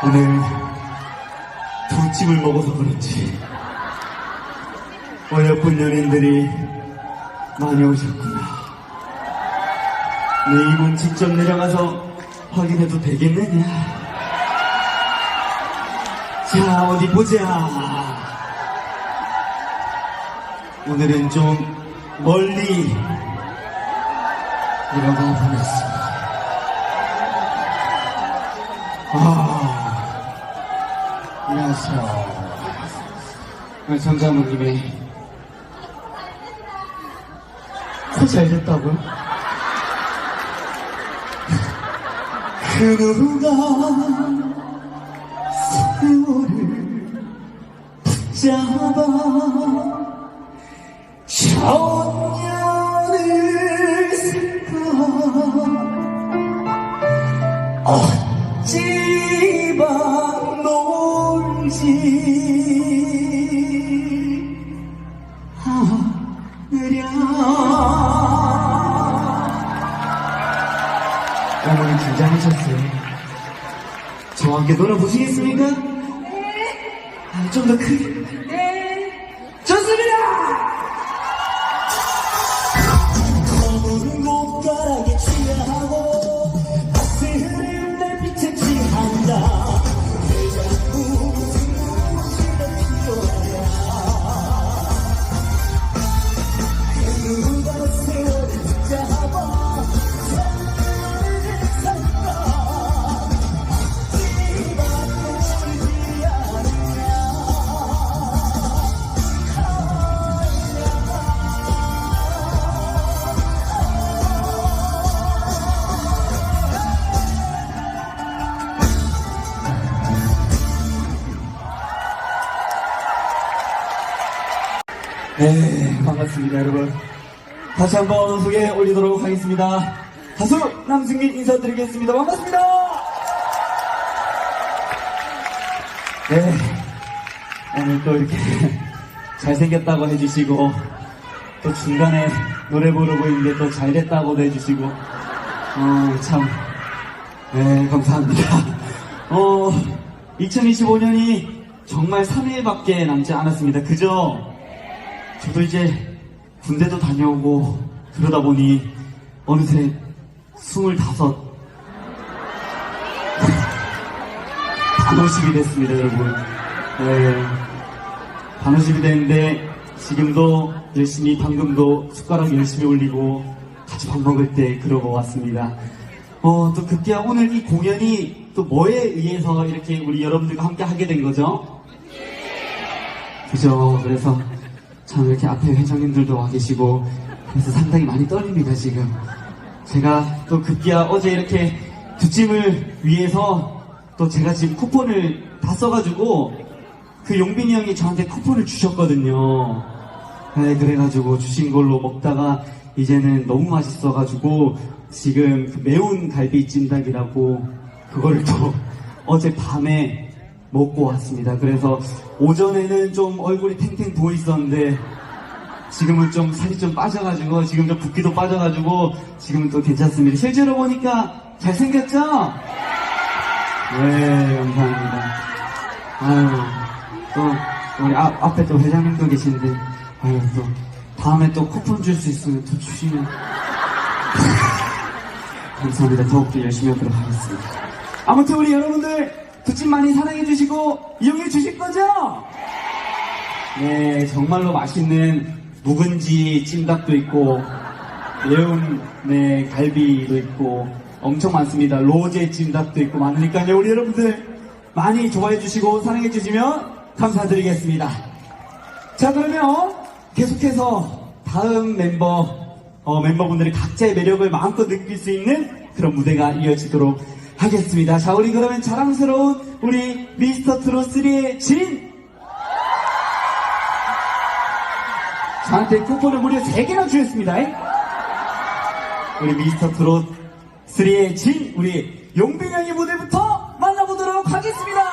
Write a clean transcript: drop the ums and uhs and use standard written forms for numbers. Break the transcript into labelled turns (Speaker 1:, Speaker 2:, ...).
Speaker 1: 오늘 두 찜을 먹어서 그렇지 어여쁜 연인들이 많이 오셨구나. 내 이분 직접 내려가서 확인해도 되겠느냐? 자, 어디 보자. 오늘은 좀 멀리 내려가 보겠습니다. 안녕하세요. 정자모님이 코 잘 됐다고요? 그 누가 세월을 붙잡아 천년을 쓸까 어찌 방놀지 하느랴. 어머니 긴장하셨어요. 저와 함께 놀아보시겠습니까? 네. 좀 더 크게. 네. 좋습니다! 검은 옷가락에 취하고 낯설은 달빛에 취한다. 왜 자꾸 무엇이나 필요하냐. 누가 세월을 붙잡아 네, 반갑습니다, 여러분. 다시 한번 소개 올리도록 하겠습니다. 가수 남승민 인사드리겠습니다. 반갑습니다. 네, 오늘 또 이렇게 잘생겼다고 해주시고, 또 중간에 노래 부르고 있는데 또 잘됐다고도 해주시고, 참, 네, 감사합니다. 2025년이 정말 3일밖에 남지 않았습니다. 그죠? 저도 이제 군대도 다녀오고 그러다 보니 어느새 25 반오십이 됐습니다, 여러분. 네, 반오십이 됐는데 지금도 열심히, 방금도 숟가락 열심히 올리고 같이 밥 먹을 때 그러고 왔습니다. 또 급기야 오늘 이 공연이 또 뭐에 의해서 이렇게 우리 여러분들과 함께 하게 된 거죠? 그죠? 그래서 참 이렇게 앞에 회장님들도 와 계시고 그래서 상당히 많이 떨립니다, 지금. 제가 또 급기야 어제 이렇게 두 찜을 위해서 또 제가 지금 쿠폰을 다 써가지고 그 용빈이 형이 저한테 쿠폰을 주셨거든요. 네, 그래가지고 주신 걸로 먹다가 이제는 너무 맛있어가지고 지금 그 매운 갈비 찜닭이라고 그거를 또 어제 밤에 먹고 왔습니다. 그래서 오전에는 좀 얼굴이 탱탱 부어 있었는데 지금은 좀 살이 좀 빠져가지고 지금 좀 붓기도 빠져가지고 지금은 또 괜찮습니다. 실제로 보니까 잘생겼죠? 네, 감사합니다. 아유, 또 우리 앞에 또 회장님도 계신데 아유, 또 다음에 또 쿠폰 줄 수 있으면 또 주시면 감사합니다. 더욱더 열심히 하도록 하겠습니다. 아무튼 우리 여러분들 두 찜 많이 사랑해주시고 이용해주실 거죠? 네, 정말로 맛있는 묵은지 찜닭도 있고 매운 네, 갈비도 있고 엄청 많습니다. 로제 찜닭도 있고 많으니까요. 우리 여러분들 많이 좋아해주시고 사랑해주시면 감사드리겠습니다. 자, 그러면 계속해서 다음 멤버분들이 각자의 매력을 마음껏 느낄 수 있는 그런 무대가 이어지도록 하겠습니다. 자, 우리 그러면 자랑스러운 우리 미스터 트롯 3의 진! 저한테 쿠폰을 무려 3개나 주셨습니다. 우리 미스터 트롯 3의 진, 우리 용빈 형의 무대부터 만나보도록 하겠습니다.